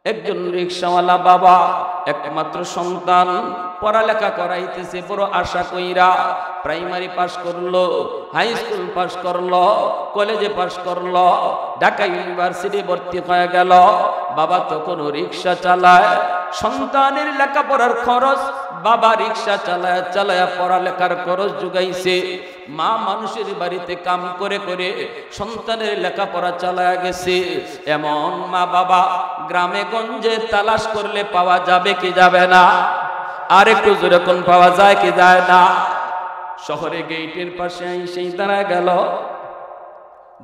একজন রিকশাওয়ালা বাবা একমাত্র সন্তান পড়ালেখা করাইতেছে বড় আশা কইরা, প্রাইমারি পাস করলো, হাই স্কুল পাস করলো, কলেজে পাস করলো, ঢাকা ইউনিভার্সিটি ভর্তি হয়ে গেল। বাবা তখন রিকশা চালায়, সন্তানের লেখাপড়ার খরচ বাবা রিকশা চালায় চালায় পড়ালেখার খরচ জোগাইছে। মা মানুষের বাড়িতে কাম করে করে সন্তানের লেখাপড়া চালায় গেছে। এমন মা বাবা গ্রামে গঞ্জে তালাশ করলে পাওয়া যাবে কি যাবে না? আর একটু জোরে কোন পাওয়া যায় কি যায় না? শহরে গেটের পাশে সেই দাঁড়ায় গেল,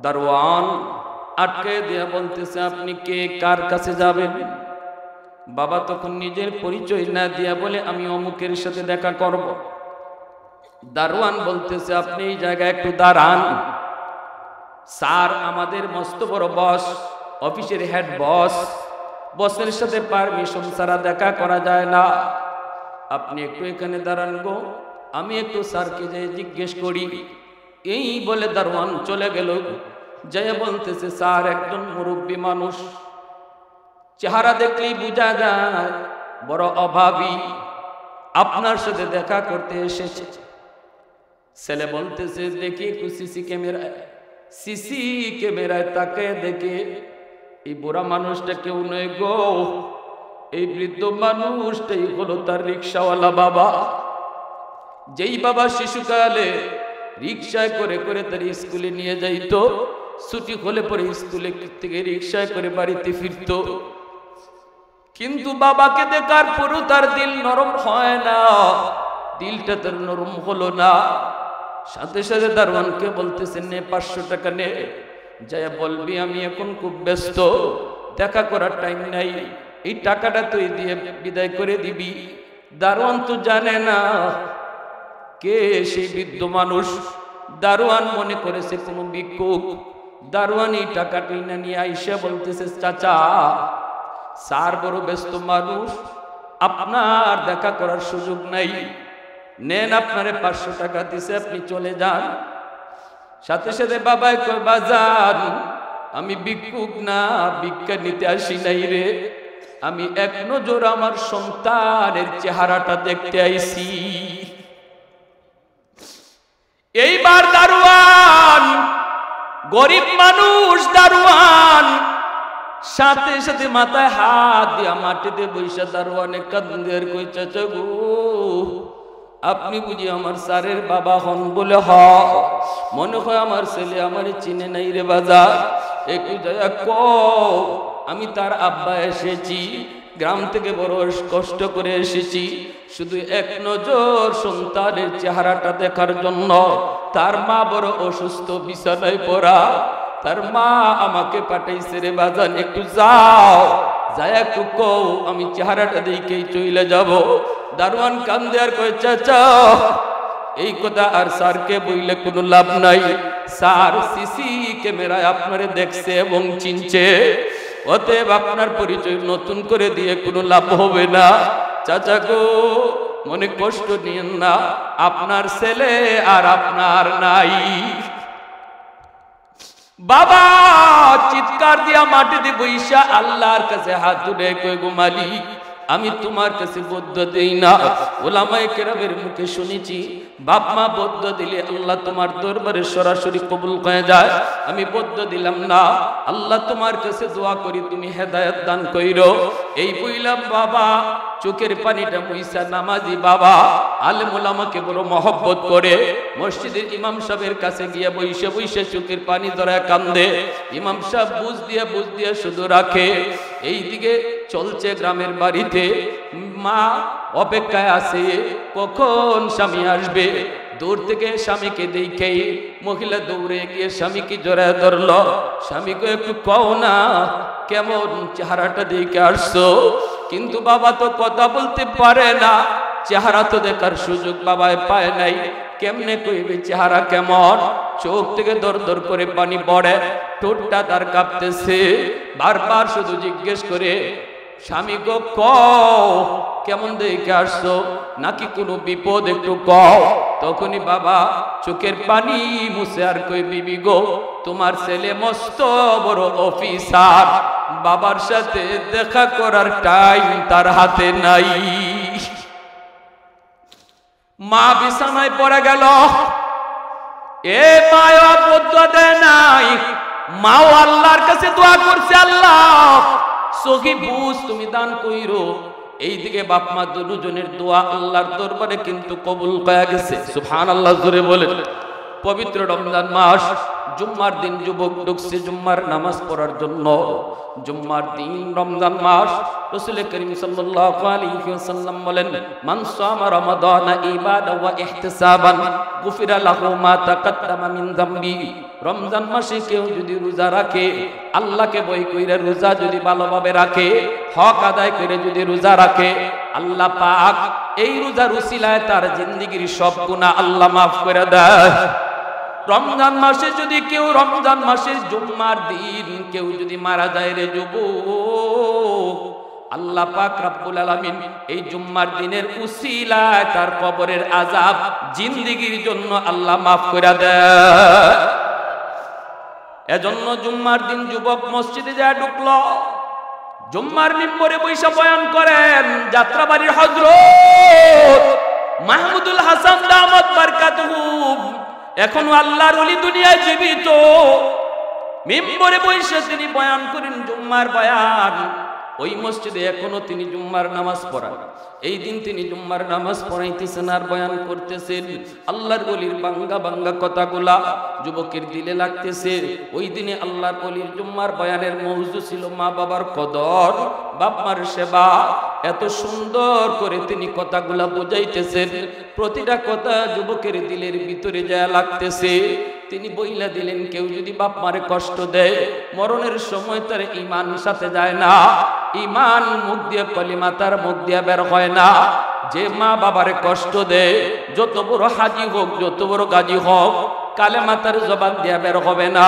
দারোয়ান আটকে দিয়া বলতেছে, আপনি কে, কার কাছে যাবেন? বাবা তখন নিজের পরিচয় না দিয়া বলে, আমি অমুকের সাথে দেখা করব। দারোয়ান বলতেছে, আপনি এই জায়গায় একটু দাঁড়ান, স্যার আমাদের মস্ত বড় বস, অফিসের হেড বস, বসের সাথে পারমিশন ছাড়া দেখা করা যায় না, আপনি একটু এখানে দাঁড়ান গো, আমি একটু স্যারকে যে জিজ্ঞেস করি। এই বলে দারোয়ান চলে গেল। জয় বলতেছে, স্যার একজন মুরব্বী মানুষ, চেহারা দেখলেই বোঝা যায় বড় অভাবী, আপনার সাথে দেখা করতে এসেছে। ছেলে বলতেছে, দেখি একটু সিসি ক্যামেরায় তাকে দেখে, এই বুড়া মানুষটা কেউ নয় গো, এই বৃদ্ধ মানুষটাই হলো তার রিকশাওয়ালা বাবা। যেই বাবা শিশুকালে রিকশায় করে করে তার স্কুলে নিয়ে যাইতো, ছুটি হলে পরে স্কুলে থেকে রিকশায় করে বাড়িতে ফিরতো। কিন্তু বাবাকে দেখার পরও তার দিল নরম হয় না, দিলটা তার নরম হলো না। সাথে সাথে দারোয়ানকে বলতেছেন, নে 500 টাকা নে, যাই বলবি আমি এখন খুব ব্যস্ত, দেখা করার টাইম নাই, এই টাকাটা তুই দিয়ে বিদায় করে দিবি। দারোয়ান তো জানে না কে সেই বৃদ্ধ মানুষ, দারোয়ান মনে করেছে কোনো ভিক্ষুক। দারোয়ান এই টাকাটা না নিয়ে আইসা বলতেছে, চাচা স্যার বড় ব্যস্ত মানুষ, আপনার দেখা করার সুযোগ নাই, নেন আপনারে 500 টাকা দিছে, আপনি চলে যান। সাথে সাথে বাবাই কয়, বাজান আমি ভিক্ষুক না, ভিক্ষা নিতে আসি নাই রে, আমি এক নজর আমার সন্তানের চেহারাটা দেখতে আইছি। এইবার দারোয়ান, গরিব মানুষ দারোয়ান, সাথে সাথে মাথায় হাত দিয়া মাটিতে বৈশা দারোয়ানে কান্দের কই, চাচা গো আপনি বুঝি আমার স্যারের বাবা হন? বলে হ, মনে হয় আমার ছেলে আমার চিনে নাই রে বাজার, একটু দয়া কও, আমি তার আব্বা এসেছি, গ্রাম থেকে বড় কষ্ট করে এসেছি, শুধু এক নজর সন্তানের চেহারাটা দেখার জন্য। তার মা বড় অসুস্থ, বিছানায় পড়া, তার মা আমাকে পাঠাইছে রে বাজান, একটু যাও, যায় একটু কও, আমি চেহারাটা দেখেই চলে যাব। দারোয়ান কান্দে আর কয়, চাচা এই কথা আর স্যারকে বইলে কোনো লাভ নাই, স্যার সিসি ক্যামেরায় আপনারে দেখছে এবং চিনছে, অতএব আপনার পরিচয় নতুন করে দিয়ে কোনো লাভ হবে না। চাচা গো মনে কষ্ট নিয়েন না, আপনার ছেলে আর আপনার নাই। বাবা চিৎকার দিয়া মাটিতে বইসা আল্লাহর কাছে হাত তুলে কই, গো মালিক আমি তোমার কাছে বদ্ধ দেই না, ওলামায়ে কেরামের মুখে শুনেছি বাপ মা বদ্ধ দিলে আল্লাহ তোমার দরবারে সরাসরি কবুল হয়ে যায়, আমি বদ্ধ দিলাম না, আল্লাহ তোমার কাছে দোয়া করি তুমি হেদায়েত দান কইরো। এই বইলাম বাবা চোখের পানিটা মুইসা নামাজি বাবা আলেম ওলামাকে বড় মহব্বত করে, মসজিদের ইমাম সাহেবের কাছে গিয়ে বইসে বইসে চোখের পানি ধরায় কান্দে। ইমাম সাহেব বুঝ দিয়ে শুধু রাখে। এইদিকে চলছে গ্রামের বাড়িতে, মা অপেক্ষায় আছে কখন স্বামী আসবে। দূর থেকে স্বামীকে দেখে মহিলা দৌড়ে গিয়ে স্বামীকে জড়ায় ধরল, স্বামীকে একটু কও না কেমন চেহারাটা দেখে আসছো। কিন্তু বাবা তো কথা বলতে পারে না, চেহারা তো দেখার সুযোগ বাবায় পায় নাই, কেমনে কইবে চেহারা কেমন। চোখ থেকে দর দর করে পানি পড়ে, ঠোঁটটা তার কাঁপতেছে, বারবার শুধু জিজ্ঞেস করে, স্বামী গো কও কেমন দেখে আসছো, নাকি কোনো বিপদ একটু কও। তখনই বাবা চোখের পানি মুছে আর কই, বিবি গো তোমার ছেলে মস্ত বড় অফিসার, বাবার সাথে দেখা করার টাইম তার হাতে নাই। মা বিছানায় পড়ে গেল, এ মায়া বদুয়া দেয় নাই, মাও আল্লাহর কাছে দোয়া করছে, আল্লাহ সহি বুঝ তুমি দান কইরো। এইদিকে বাপ মা দুজনের দোয়া আল্লাহর দরবারে কিন্তু কবুল হয়ে গেছে। সুবহানাল্লাহ জোরে বলেন। পবিত্র রমজান মাস, জুম্মার দিন যুবক ঢুকছে জুম্মার নামাজ পড়ার জন্য। জুম্মার দিন রমজান মাস, রাসূল করিম সাল্লাল্লাহু আলাইহি ওয়াসাল্লাম বলেন, মান সামা রমাদানা ইবাদা ওয়া ইহতিসাবান গুফিরা লাহু মা তাকাদ্দামা মিন যামবি। রমজান মাসে কেউ যদি রোজা রাখে, আল্লাহকে ভয় কইরা রোজা যদি ভালোভাবে রাখে, হক আদায় করে যদি রোজা রাখে, আল্লাহ পাক এই রোজার উসিলায় তার জিন্দেগীর সব গুনাহ আল্লাহ মাফ করে দেয়। রমজান মাসে যদি কেউ, রমজান মাসের জুম্মার দিন কেউ যদি মারা যায় রে যুবক, আল্লাহ পাক রব্বুল আলামিন এই জুম্মার দিনের উসিলায় তার কবরের আযাব জিন্দেগীর জন্য আল্লাহ মাফ করে দেয়। এজন্য জুম্মার দিন যুবক মসজিদে যায় ঢুকলো, জুম্মার মিম্বরে বৈশা বয়ান করেন যাত্রাবাড়ির হযরত মাহমুদুল হাসান দামাত বারকাতুহু, এখনো আল্লাহর ওলি দুনিয়ায় জীবিত। মিম্বরে বসে তিনি বয়ান করেন জুম্মার বয়ান। ওই মসজিদে এখনো তিনি জুম্মার নামাজ পড়ান। এই দিন তিনি জুম্মার নামাজ পড়াইতেছেন আর বয়ান করতেছেন। আল্লাহর ওলির বাঙ্গা বাঙ্গা কথাগুলা যুবকের দিলে লাগতেছে। ওই দিনে আল্লাহর ওলির জুম্মার বয়ানের মৌজু ছিল মা বাবার কদর, বাপ মার সেবা। এত সুন্দর করে তিনি কথাগুলা বুঝাইতেছেন, প্রতিটা কথা যুবকের দিলের ভিতরে যা লাগতেছে। তিনি বইলা দিলেন, কেউ যদি বাপ মারে কষ্ট দেয়, মরণের সময় তার ঈমান সাথে যায় না, ঈমান মুখ দিয়ে কলিমা তার মুখ দিয়ে বের হয় না। যে মা বাবারে কষ্ট দেয়, যত বড় হাজি হোক, যত বড় গাজী হোক, কালেমা তার জবান দিয়া বের হবে না।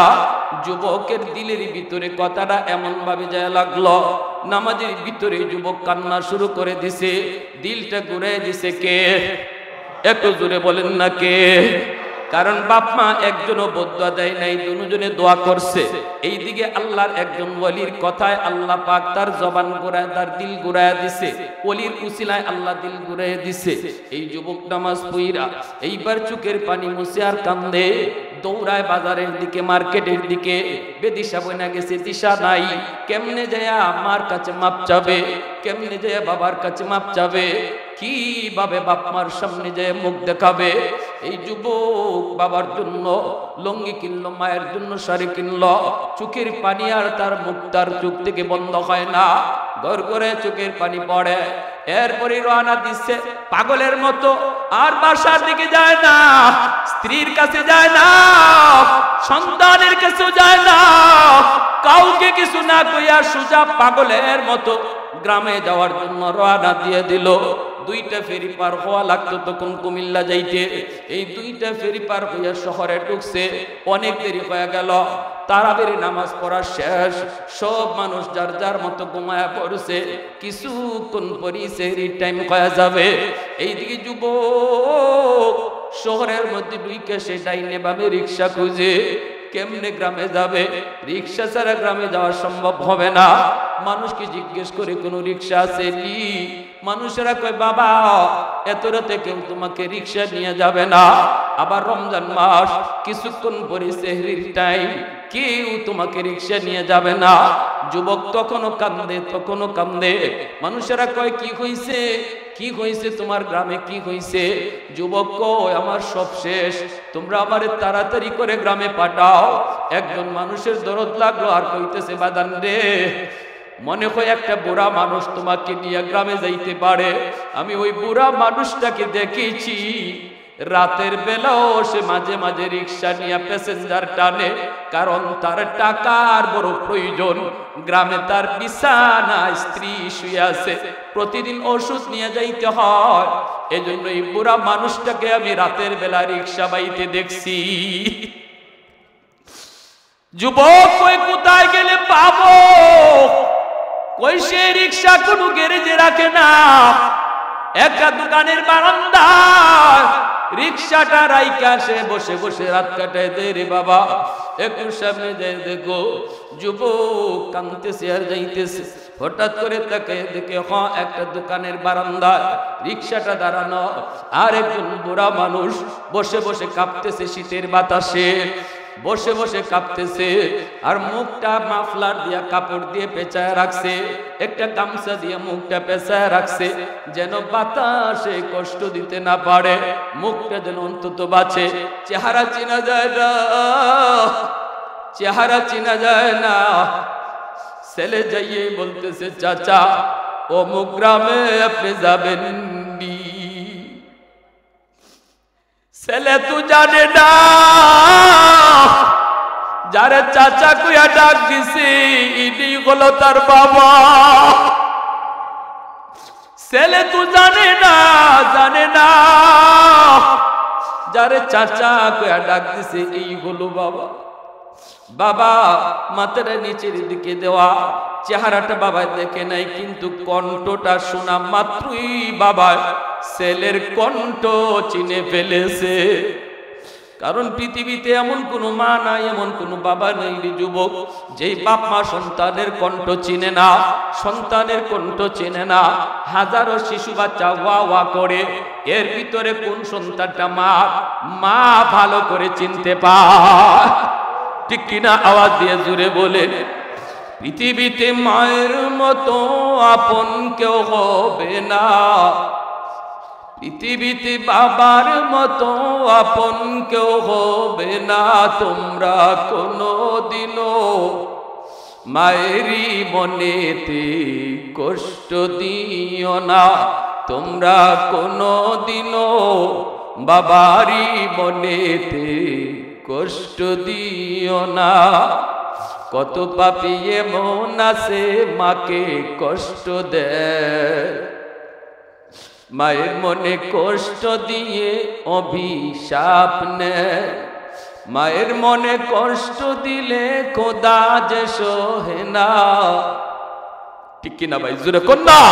যুবকের দিলের ভিতরে কথাটা এমন ভাবে যায় লাগলো, নামাজের ভিতরে যুবক কান্না শুরু করে দিছে। দিলটা ঘুরে দিছে কে? একটু জোরে বলেন না কে? কারণ বাপ মা একজনও বদুয়া দেয় নাই, দুজনে দোয়া করছে। এইদিকে আল্লাহর একজন ওলির কথায় আল্লাহ পাক তার জবান ঘুরায়, তার দিল ঘুরায় দিছে। ওলির উসিলায় আল্লাহ দিল ঘুরায় দিছে। এই যুবক নামাজ পইরা এইবার চোখের পানি মুছে আর কান্দে, দৌড়ায় বাজারের দিকে, মার্কেটের দিকে। বেদিশা বইনা গেছে, দিশা নাই। কেমনে যায় আমার কাছে মাপ চাবে, কেমনে যায় বাবার কাছে মাপ চাবে, কিভাবে বাপ মার সামনে যায় মুখ দেখাবে। এই যুবক বাবার জন্য লঙ্গি কিনলো, মায়ের জন্য শাড়ি কিনলো, চোখের পানি আর তার মুখ তার চোখ থেকে বন্ধ হয় না, ঘর করে চোখের পানি পড়ে। এরপরে রওনা দিচ্ছে পাগলের মতো, আর বাসার দিকে যায় না, স্ত্রীর কাছে যায় না, সন্তানের কাছেও যায় না, কাউকে কিছু না কইয়া সোজা পাগলের মতো গ্রামে যাওয়ার জন্য রওনা দিয়ে দিল। দুইটা ফেরি পার হওয়া লাগতো তখন কুমিল্লা যাইতে। এই দুইটা ফেরি পার হইয়া শহরে ঢুকছে, অনেক দেরি হয়ে গেল। তারাবির নামাজ পড়া শেষ, সব মানুষ যার যার মতো ঘুমায়া পড়ছে। কিছুক্ষণ পরই সেহরির টাইম হয়ে যাবে। এইদিকে যুবক শহরের মধ্যে ঢুকে সে ডাইনে বামে রিক্সা খুঁজে, কেমনে গ্রামে যাবে? রিক্সা ছাড়া গ্রামে যাওয়া সম্ভব হবে না। মানুষকে জিজ্ঞেস করে কোনো রিক্সা আছে নি? মানুষেরা কয় বাবা এত রাতে কেউ তোমাকে রিক্সা নিয়ে যাবে না। আবার রমজান মাস, কিছুক্ষণ পরে সেহরির টাইম, কেউ তোমাকে রিক্সা নিয়ে যাবে না। যুবক তখনও কান্দে, তখনও কান্দে। মানুষেরা কয় কি হইছে, কি হইছে তোমার গ্রামে, কি হইছে? যুবক কয় আমার সব শেষ, তোমরা আমারে তাড়াতাড়ি করে গ্রামে পাঠাও। একজন মানুষের দরদ লাগলো আর কইতেছে বাদান রে, মনে হয় একটা বুড়া মানুষ তোমাকে নিয়ে গ্রামে যাইতে পারে। আমি ওই বুড়া মানুষটাকে দেখেছি, রাতের বেলাও সে মাঝে মাঝে রিক্সা নিয়ে প্যাসেঞ্জার টানে, কারণ তার টাকার বড় প্রয়োজন। গ্রামে তার বিছানা স্ত্রী শুয়ে আছে, প্রতিদিন ওষুধ নিয়ে যাইতে হয়। এজন্য এই বুড়া মানুষটাকে আমি রাতের বেলা রিক্সা বাইতে দেখছি। যুবক কই কোথায় গেলে পাবো? কই সে রিক্সা কোনো গ্যারেজে রাখে না, একটা দোকানের বারান্দায় রিক্সাটা রাইখা সে বসে বসে রাত কাটায় দেয় রে বাবা। একটু সামনে যাই দেখো যুবক কাঁদতেছে আর যাইতেছে। হঠাৎ করে তাকে দেখে একটা দোকানের বারান্দায় রিক্সাটা দাঁড়ানো, আর একজন বুড়া মানুষ বসে বসে কাঁপতেছে শীতের বাতাসে, বসে বসে কাঁপতেছে, আর মুখটা মাফলার দিয়া কাপড় দিয়ে পেঁচায় রাখছে, একটা গামছা দিয়ে মুখটা পেঁচায় রাখছে, যেন বাতাসে কষ্ট দিতে না পারে, মুখটা যেন অন্তত বাঁচে। চেহারা চেনা যায় না, চেহারা চেনা যায় না। ছেলে যাইয়ে বলতেছে, চাচা অমুক গ্রামে আপনি যাবেন নি? ছেলে তো জানে না, যারে চাচা কুয়া ডাক দিছি ইনি হলো তার বাবা। ছেলে তো জানে না, জানে না যারে চাচা কুয়া ডাক দিছে এই হলো বাবা। বাবা মাথাটা নিচের দিকে দেওয়া, চেহারাটা বাবা দেখে নাই, কিন্তু কণ্ঠটা শোনা মাত্রই বাবা ছেলের কণ্ঠ চিনে ফেলেছে। কারণ পৃথিবীতে এমন কোনো মা নাই, এমন কোনো বাবা নেই রে যুবক, যেই বাপ মা সন্তানের কণ্ঠ চিনে না, সন্তানের কণ্ঠ চিনে না। হাজারো শিশু বাচ্চা ওয়া ওয়া করে, এর ভিতরে কোন সন্তানটা মা, মা ভালো করে চিনতে পায়। ঠিক কিনা? আওয়াজ দিয়ে জুড়ে বলেন। পৃথিবীতে মায়ের মতো আপন কেউ হবে না, পৃথিবীতে বাবার মতো আপন কেউ হবে না। তোমরা কোনোদিনও মায়েরই মনেতে কষ্ট দিও না, তোমরা কোনোদিনও বাবারই মনেতে কষ্ট দিও না। কত পাপী এমন আছে মাকে কষ্ট দেয়, মায়ের মনে কষ্ট দিয়ে অভিশাপ নেয়। মায়ের মনে কষ্ট দিলে খোদা যে সহে না। ঠিক কিনা ভাই? জোরে কন্যা।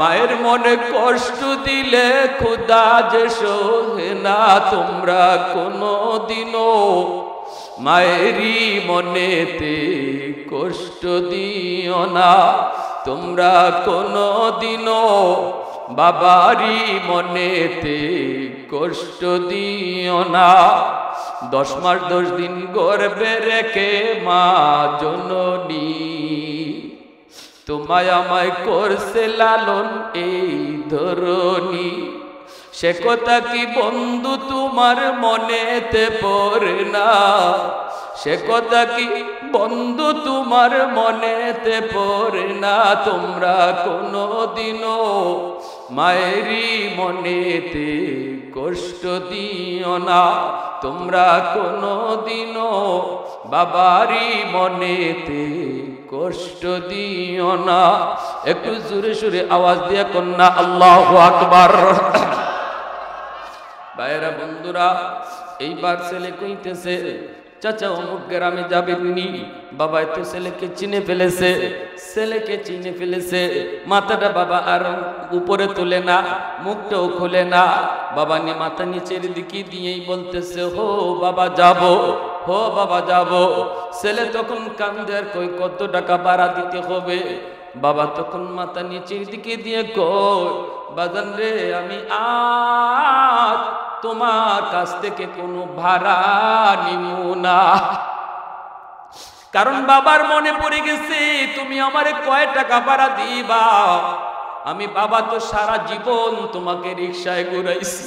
মায়ের মনে কষ্ট দিলে খোদা যে সহে না। তোমরা কোনোদিনও মায়েরই মনেতে কষ্ট দিও না, তোমরা কোনোদিনও বাবারই মনেতে কষ্ট দিও না। 10 মাস 10 দিন গর্ভে রেখে মা জননী তোমায় আমায় করছে লালন এই ধরনী। সে কথা কি বন্ধু তোমার মনেতে পড়ে না, সে কথা কি বন্ধু তোমার মনেতে পড়ে না। তোমরা কোনোদিনও মায়েরই মনেতে কষ্ট দিও না, তোমরা কোনোদিনও বাবারই মনেতে কষ্ট দিও না। একটু জোরে সুরে আওয়াজ দিয়ে কন্যা আল্লাহু আকবার। ভাইরা বন্ধুরা, এইবার ছেলে কইতেছে, চাচা অমুক গ্রামে যাবেননি। বাবা তো ছেলেকে চিনে ফেলেছে, ছেলেকে চিনে ফেলেছে। মাথাটা বাবা আর উপরে তোলে না, মুখটাও খোলে না। বাবা নিয়ে মাথা নিচের দিকে দিয়েই বলতেছে, হো বাবা যাব, হো বাবা যাব। ছেলে তখন কান্দে আর কই কত টাকা ভাড়া দিতে হবে। বাবা তখন মাথা নিচের দিকে দিয়ে কই, বাজান রে আমি আজ তোমার কাছ থেকে কোনো ভাড়া নিব না। কারণ বাবার মনে পড়ে গেছে তুমি আমারে কয় টাকা ভাড়া দিবা। আমি বাবা তো সারা জীবন তোমাকে রিকশায় ঘুরাইছি,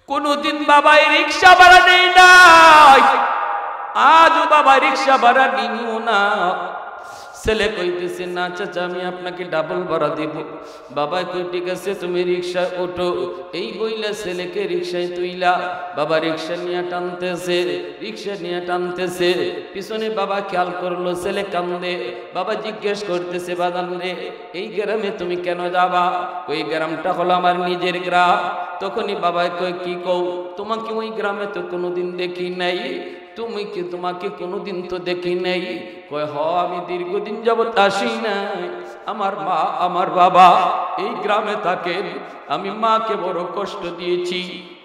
কোনদিন বাবা রিকশা ভাড়া নেই নাই, আজও বাবা রিকশা ভাড়া নিব না। ছেলে কইতেছে, না চাচা আমি আপনাকে ডাবল ভাড়া দিব। বাবা কই ঠিক আছে তুমি রিকশায় ওঠো। এই বইলা ছেলেকে রিকশায় তুইলা বাবা রিকশা নিয়ে টানতেছে, রিকশা নিয়ে টানতেছে। পিছনে বাবা খেয়াল করলো ছেলে কান্দে। বাবা জিজ্ঞেস করতেছে, বাদান রে এই গ্রামে তুমি কেন যাবা? ওই গ্রামটা হলো আমার নিজের গ্রাম। তখনই বাবা কই কি কও, তোমাকে ওই গ্রামে তো কোনোদিন দেখি নাই, তুমি কি তোমাকে কোনোদিন তো দেখি নাই। কয় হ আমি দীর্ঘদিন যাবত আসি নাই, আমার মা আমার বাবা এই গ্রামে থাকেন। আমি মাকে বড় কষ্ট দিয়েছি,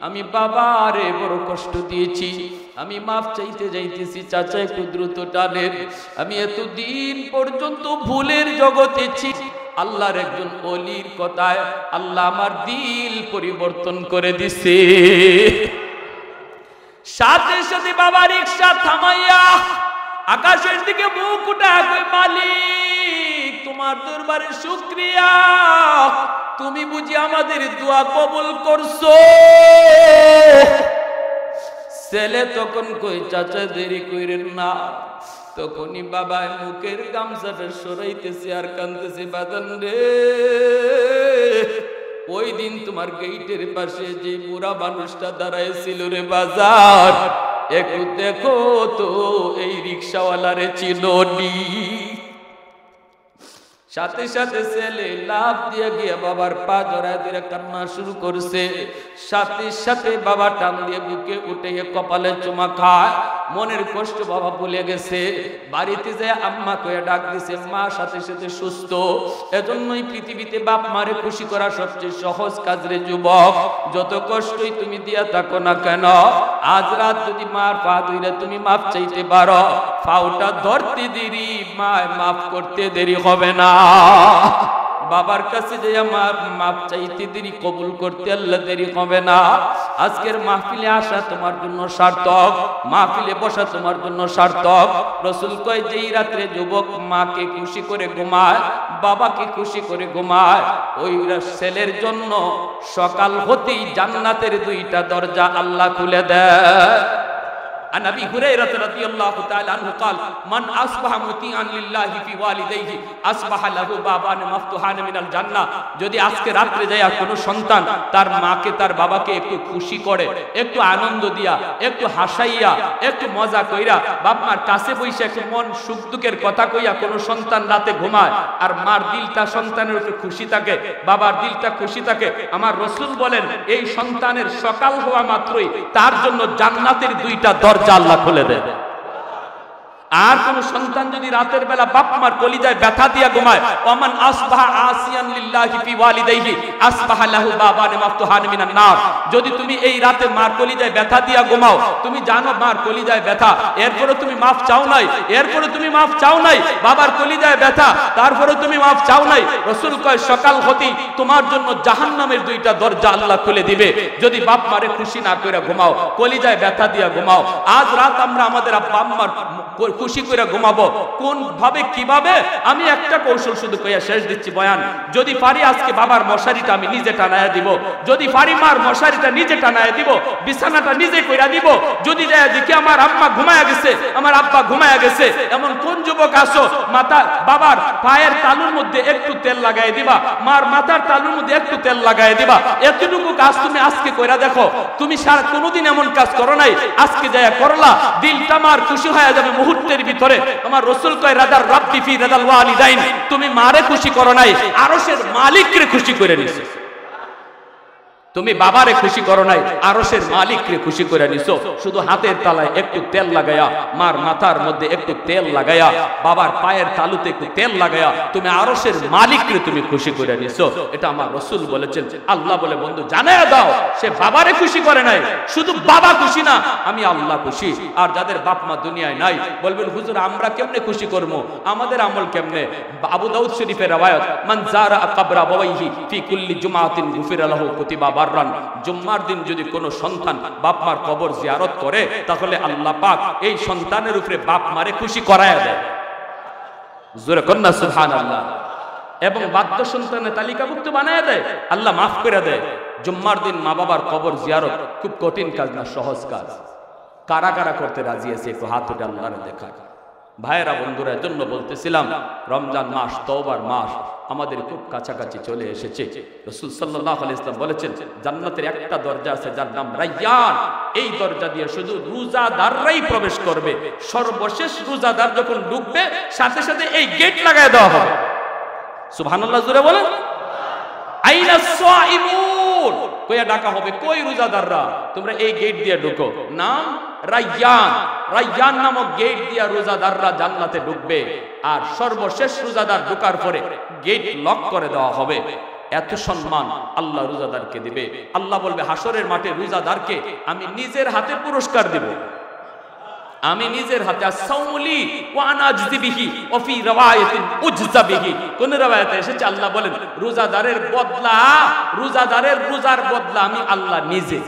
আমি বাবারে বড় কষ্ট দিয়েছি। আমি মাফ চাইতে যাইতেছি, চাচা একটু দ্রুত টানেন। আমি এতদিন পর্যন্ত ভুলের জগতে ছিল, আল্লাহর একজন ওলির কথায় আল্লাহ আমার দিল পরিবর্তন করে দিছে। সাথে সাথে বাবা রিকশা থামাইয়া আকাশের দিকে মুখ উঠায় কই, মালিক তোমার দরবারে শুকরিয়া, তুমি বুঝি আমাদের দোয়া কবুল করছো। ছেলে তখন কই, চাচা দেরি কইরেন না। তখনই বাবা মুখের গামছাটা সরাইতেছে আর কাঁদতেছে, বাদান রে, ওই দিন তোমার গেটের পাশে যে বুড়া মানুষটা দাঁড়াইছিল রে বাজার, একটু দেখো তো এই রিক্সাওয়ালারে চিনোনি। সাথে সাথে ছেলে লাফ দিয়ে গিয়ে বাবার পা জড়ায় দিয়ে কান্না শুরু করছে। সাথে সাথে বাবা টান দিয়ে বুকে উঠে কপালে চুমা খায়। মনের কষ্ট বাবা ভুলে গেছে। বাড়িতে যায় আম্মা কয়ে ডাক দিছে, মা সাথে সাথে সুস্থ। এজন্যই পৃথিবীতে বাপ মারে খুশি করা সবচেয়ে সহজ কাজ রে যুবক। যত কষ্টই তুমি দিয়া থাকো না কেন, আজ রাত যদি মার পা ধরে তুমি মাফ চাইতে পারো, পাওটা ধরতে দেরি, মায় মাফ করতে দেরি হবে না। বাবার কাছে যে আমার মাপ চাইতে দেরি, কবুল করতে আল্লাহ দেরি হবে না। আজকের মাহফিলে আসা তোমার জন্য সার্থক, মাহফিলে বসা তোমার জন্য সার্থক। রাসূল কয়, যেই রাত্রে যুবক মাকে খুশি করে ঘুমায়, বাবাকে খুশি করে ঘুমায়, ওই ছেলের জন্য সকাল হতেই জান্নাতের দুইটা দরজা আল্লাহ খুলে দেয়। عن ابي هريره رضي الله تعالى عنه قال من اصبح مطيعا لله في والديه اصبح له بابان مفتوحان من الجنه। যদি আজকে রাতে যায় কোন সন্তান তার মাকে তার বাবাকে একটু খুশি করে, একটু আনন্দ দিয়া, একটু হাসাইয়া, একটু মজা কইরা, বাপ মার কাছে বইসা একটু মন সুখ দুঃখের কথা কইয়া কোন সন্তান রাতে ঘুমায়, আর মার দিলটা সন্তানের উপরে খুশি থাকে, বাবার দিলটা খুশি থাকে, আমার রাসূল বলেন এই সন্তানের সকাল হওয়া মাত্রই তার জন্য জান্নাতের দুইটা দরজা আল্লাহ খুলে দেয়। আর কোন সন্তান যদি রাতের বেলা বাপ মার কলিজায় ব্যথা দিয়া ঘুমায়, ওমান আসবাহা আসিয়ান লিল্লাহি ফি ওয়ালিদাইহি আসবাহা লাহু বাবান মাফতুহান মিনান নার। যদি তুমি এই রাতে মার কলিজায় ব্যথা দিয়া ঘুমাও, তুমি জানো মার কলিজায় ব্যথা, এরপরে তুমি মাফ চাও নাই, এরপরে তুমি মাফ চাও নাই, বাবার কলিজায় ব্যথা, তারপরে তুমি মাফ চাও নাই, রাসূল কয় সকাল হতেই তোমার জন্য জাহান্নামের দুইটা দরজা আল্লাহ খুলে দিবে। যদি বাপ মারে খুশি না করে ঘুমাও, কলিজায় ব্যথা দিয়া ঘুমাও। আজ রাত আমরা আমাদের আব্বা আম্মার খুশি করে ঘুমাবো কোন ভাবে, কিভাবে? আমি একটা কৌশল শুধু কইয়া শেষ দিচ্ছি বয়ান। যদি পারি আজকে বাবার মশারিটা আমি নিজে টানায়া দিব, যদি পারি মার মশারিটা নিজে টানায়া দিব, বিছানাটা নিজে কইরা দিব। যদি যায় দেখি আমার আম্মা ঘুমায়া গেছে, আমার আব্বা ঘুমায়া গেছে, এমন কোন যুবক আসো মাথা বাবার পায়ের তালুর মধ্যে একটু তেল লাগাই দিবা, মার মাথার তালুর মধ্যে একটু তেল লাগাই দিবা। এতটুকু কাজ তুমি আজকে কইরা দেখো। তুমি সারা কোনোদিন এমন কাজ করো নাই, আজকে যায় করলা, দিলটা মার খুশি হয়ে যাবে মুহূর্তের ভিতরে। আমার রাসূল কয় রাদার রাব্বি ফি রাদাল ওয়ালিদাইন। তুমি মারে খুশি করো নাই, আরশের মালিককে খুশি করে নিছো। তুমি বাবারে খুশি করো নাই, আরশের মালিককে খুশি করে নিছো। শুধু হাতের তালায় একটু তেল লাগায়া, মার মাথার মধ্যে একটু তেল লাগায়া, বাবার পায়ের তালুতে একটু তেল লাগায়া তুমি আরশের মালিককে তুমি খুশি করে নিছো। এটা আমার রাসূল বলেছেন। আল্লাহ বলে, বন্ধু জানায়া দাও সে বাবারে খুশি করে নাই, শুধু বাবা খুশি না, আমি আল্লাহ খুশি। আর যাদের বাপ মা দুনিয়ায় নাই বলবেন হুজুর আমরা কেমনে খুশি করব, আমাদের আমল কেমনে? আবু দাউদ শরীফের রওয়ায়াত, মান যারা কবরা বাবাইহি ফি কুল্লি জুমাতিন গুফিরা লাহু কুতিবা বাররান। জুম্মার দিন যদি কোনো সন্তান বাপ মার কবর জিয়ারত করে, তাহলে আল্লাহ পাক এই সন্তানের উপরে বাপ মারে খুশি করায়া দেয়। জোরে কন্না সুবহানাল্লাহ। এবং বাধ্য সন্তানের তালিকাভুক্ত বানায়া দেয়, আল্লাহ মাফ করে দেয়। জুম্মার দিন মা বাবার কবর জিয়ারত খুব কঠিন কাজ না, সহজ কাজ। কারা কারা করতে রাজি আছে একটু হাত উঠে আল্লাহরে দেখায়। ভাইয়েরা বন্ধুরা, এজন্য বলতেছিলাম রমজান মাস, তওবার মাস আমাদের খুব কাছাকাছি চলে এসেছে। রাসূল সাল্লাল্লাহু আলাইহি ওয়াসাল্লাম বলেছেন জান্নাতের একটা দরজা আছে যার নাম রায়্যান। এই দরজা দিয়ে শুধু রোজাদাররাই প্রবেশ করবে। সর্বশেষ রোজাদার যখন ঢুকবে সাথে সাথে এই গেট লাগায় দেওয়া হবে। সুবহানাল্লাহ জোরে বলেন। আইনা সাইমুন কইয়া ডাকা হবে, কই রোজাদাররা? তোমরা এই গেট দিয়ে ঢুকো। নাম রায়্যান। রায়্যান নামক গেট দিয়া রোজাদাররা জান্নাতে ঢুকবে। আর সর্বশেষ রোজাদার ঢোকার পরে গেট লক করে দেওয়া হবে। এত সম্মান আল্লাহ রোজাদারকে দিবে। আল্লাহ বলবে হাসরের মাঠে রোজাদারকে আমি নিজের হাতে পুরস্কার দেব। আমি নিজের হাতে আসাউলি ওয়া আনা আজজি বিহি ওয়া ফি রাওয়ায়াতিন উজজা বিহি, কোন রাওয়ায়াতে এসেছে আল্লাহ বলেন রোজাদারের বদলা, রোজাদারের রোজার বদলা আমি আল্লাহ নিজে,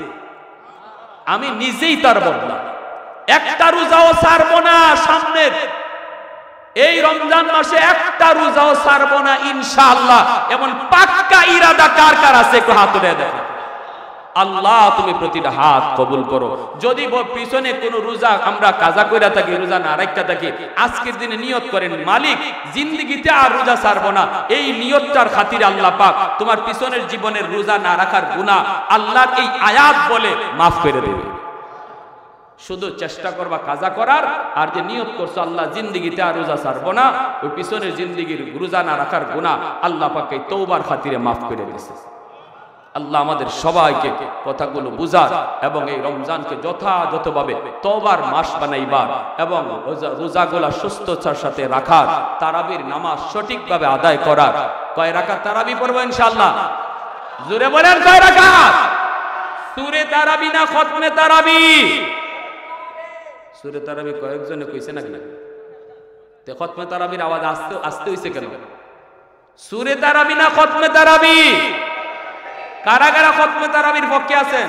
আমি নিজেই তার বদলা। একটা রোজাও ছাড়বো না সামনের এই রমজান মাসে, একটা রোজাও ছাড়বো না ইনশাআল্লাহ। এমন পাক্কা ইরাদা কার কার আছে একটু হাত তুলে দেখো। আল্লাহ তুমি প্রতিটা হাত কবুল করো। যদি পিছনে কোনো রোজা আমরা কাজা কইরা থাকি, রোজা না রাখা থাকি, আজকের দিনে নিয়ত করেন মালিক জিন্দেগিতে আর রোজা ছাড়বো না, এই নিয়তটার খাতিরে আল্লাহ পাক তোমার পিছনের জীবনের রোজা না রাখার গুনাহ আল্লাহর এই আয়াত বলে মাফ করে দেবে। শুধু চেষ্টা করবা কাজা করার, আর যে নিয়ত করছো আল্লাহ জিন্দেগিতে আর রোজা ছাড়বো না, ওই পিছনের জিন্দেগির রোজা না রাখার গুনাহ আল্লাহ পাক এই তওবার খাতিরে মাফ করে দিয়েছে। আল্লাহ আমাদের সবাইকে কথাগুলো বুঝার এবং এই রমজানকে যথাযথভাবে তওবার মাস বানাইবার এবং রোজাগুলা সুস্থতার সাথে রাখার, তারাবির নামাজ সঠিকভাবে আদায় করার। কয় রাকাত তারাবি পড়ব ইনশাআল্লাহ? জোরে বলেন কয় রাকাত? সূরা তারাবি না খতমে তারাবি? সূরা তারাবি কয়েকজনে কইছে নাকি? তে খতমে তারাবির আওয়াজ আস্তে আস্তে হইছে কেন? সূরা তারাবি না খতমে তারাবি? কারা কারা খতমে তারাবির পক্ষে আছেন?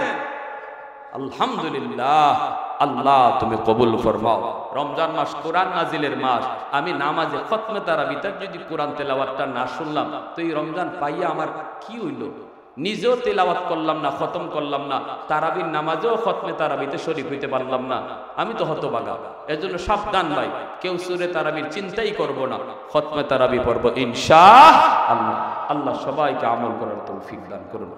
আলহামদুলিল্লাহ, আল্লাহ তুমি কবুল ফরমাও। রমজান মাস কোরআন নাজিলের মাস, আমি নামাজে খতমে তারাবিতে যদি কোরআন তেলাওয়াতটা না শুনলাম তো এই রমজান পাইয়া আমার কি হইল? নিজেও তেলাওয়াত করলাম না, খতম করলাম না, তারাবির নামাজেও খতমে তারাবিতে শরীক হইতে পারলাম না, আমি তো হতভাগা। এজন্য সাবধান ভাই, কেউ সূরা তারাবির চিন্তাই করব না, খতমে তারাবি পড়ব ইনশাআল্লাহ। আল্লাহ সবাইকে আমল করার তৌফিক দান করুন।